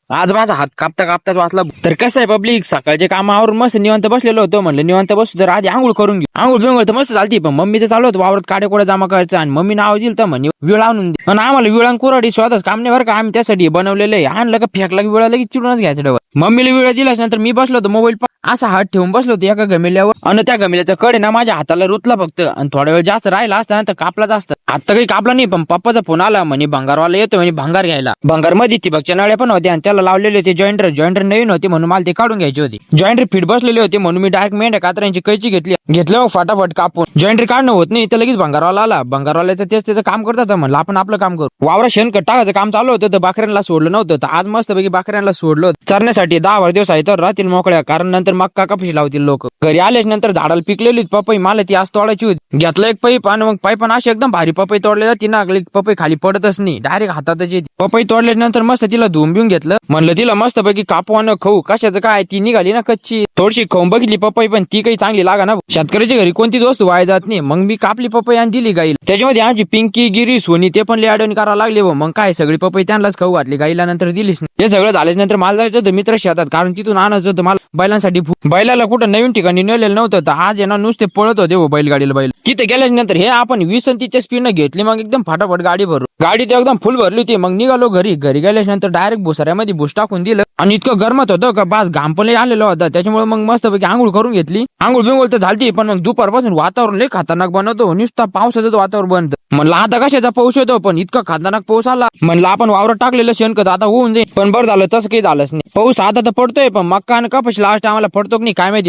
आज माझा हात कापता कापताच वाचला. तर कसं आहे पब्लिक, सकाळचे कामावरून मस्त निवांत बसलेलो होतो. म्हणलं निवांत बसू तर आधी आंघोळ करून घेऊ. आंघोळ बिंघोळ तर मस्त चालती, पण मम्मी तर चालू होतं वावरात काडे कोडे जमा करायचं. आणि मम्मी नाव दिलं तर म्हणे विळ आणून दे. आणि आम्हाला विळान कुराडी स्वतःच काम नाही बरं का, आम्ही त्यासाठी बनवलेलं आहे. आणलं का फेकला की विळा लगेच चिडूनच घ्यायचं डबल. मम्मीला विळा दिलाच नंतर मी बसलो होतो मोबाईल असा हात ठेवून बसलो होतो एका गमेल्यावर. आणि त्या गमेल्याचा कडे ना माझ्या हाताला रुतला फक्त. आणि थोडा वेळ जास्त राहिला असता ना तर कापलाच असतं. आता काही कापला नाही, पण पप्पाचा फोन आला म्हणे भंगारवाला येतो म्हणे भंगार घ्यायला. भंगार मध्ये ठिबकच्या नळ्या पण होत्या आणि त्याला लावलेले होते जॉईंटर नवीन होते म्हणून मला ते काढून घ्यायचे होते. जॉईंटर फिट बसलेले होते म्हणून मी डायरेक्ट मेंढ्या कातऱ्यांची कैची घेतलं फटाफट कापून. जॉईंटर काढणं होत नाही तर लगेच भंगारवाला आला. भंगारवाल्याचं तेच त्याचं काम करतात. म्हणलं आपण आपलं काम करू. वावरा शेणखत टाकायचं काम चालू होतं तर बकऱ्यांना सोडलं नव्हतं. तर आज मस्त पैकी बकऱ्यांना सोडलं चरण्यासाठी. 10 दिवस आहे तर राहतील मोकळ्या, कारण नंतर मक्का कापशी लावतील लोक. घरी आलेच नंतर झाडाला पिकलेली पपई मला ती आज तोडायची होती. घेतलं एक पाईप आणि मग पाईप अशी एकदम भारी पपई तोडली जाते ना, पपई खाली पडतच नाही, डायरेक्ट हातातच येते. पपई तोडल्यानंतर मस्त तिला धुवून बिवून घेतलं. म्हणलं तिला मस्त पैकी कापू आणि खाऊ. कशाचं काय, ती निघाली ना कच्ची. थोडीशी खाऊन बघितली पपई, पण ती काही चांगली लागा ना. शेतकऱ्याच्या घरी कोणतीच वस्तू वाया जात नाही. मग मी कापली पपई आणि दिली गाईला. त्याच्यामध्ये आमची पिंकी गिरी सोनी ते पण अडवणी करायला लागले. मग काय सगळी पपई त्यांनाच खाऊ घातली, गाईला नंतर दिलीच नाही. हे सगळं झाल्याच्या नंतर मला जायचं होतं मित्र शेतात, कारण तिथून आणायचं होतं मला बैलांसाठी. बैलाला कुठं नवीन ठिकाणी नेलेलं नव्हतं. तर आज आहे ना नुसते पळत होते बैलगाडीला. बैल तिथे गेल्याच्या नंतर हे आपण 20 आणि 30च्या स्पीडनं घेतली. मग एकदम फटाफट गाडी भरू. गाडी तर एकदम फुल भरली होती. मग निघालो घरी गेल्याच्या नंतर डायरेक्ट भुसाऱ्यामध्ये भुस टाकून दिलं. आणि इतकं गरमत होतं का बास घाम पण आलेला होता. त्याच्यामुळे मग मस्तपैकी आंघोळ करून घेतली. आंघोळ बिंघोळ तर झालती, पण मग दुपारपासून वातावरण लय खतरनाक बनवतो. नुसता पावसाचं वातावरण बनतं. म्हणलं आता कशाचा पाऊस येतो, पण इतका खतरनाक पाऊस आला. म्हणलं आपण वावरात टाकलेलं शेणखत आता होऊन जाईल, पण बरं झालं तसं काही झालंच नाही. पाऊस आता तर पडतोय, पण मक्का आणि कापूस लास्ट आम्हाला पडतो की नाही काय माहिती.